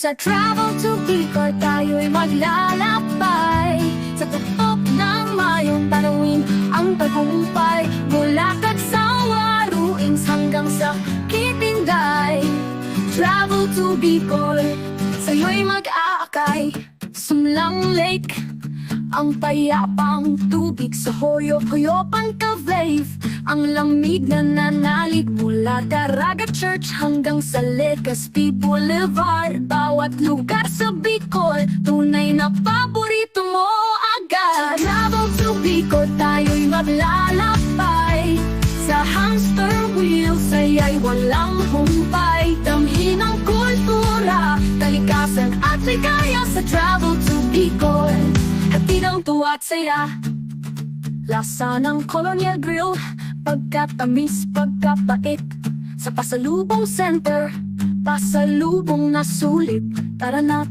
Sa travel to Bicol tayo'y maglalakbay. Sa tuktok ng Mayon tanawin ang tagumpay. Bulacan sa Waruings hanggang sa Kitinday. Travel to Bicol, sa'yo'y mag-aakay. Sumlang Lake, ang payapang tubig sa Hoyo-Hoyopan Cave. Ang lamig na nanalig mula Daraga Church hanggang sa Legazpi Boulevard. Bawat lugar sa Bicol, tunay na paborito mo agad. Travel to Bicol, tayo'y maglalakbay. Sa hamster wheel, saya'y walang humpay. Damhin ang kultura, kalikasan at ligaya sa travel to Bicol. Hatid ang tuwa at saya, lasa ng Colonial Grill, pagkatamis, pagkapait. Sa pasalubong center, pasalubong na sulit. Tara na.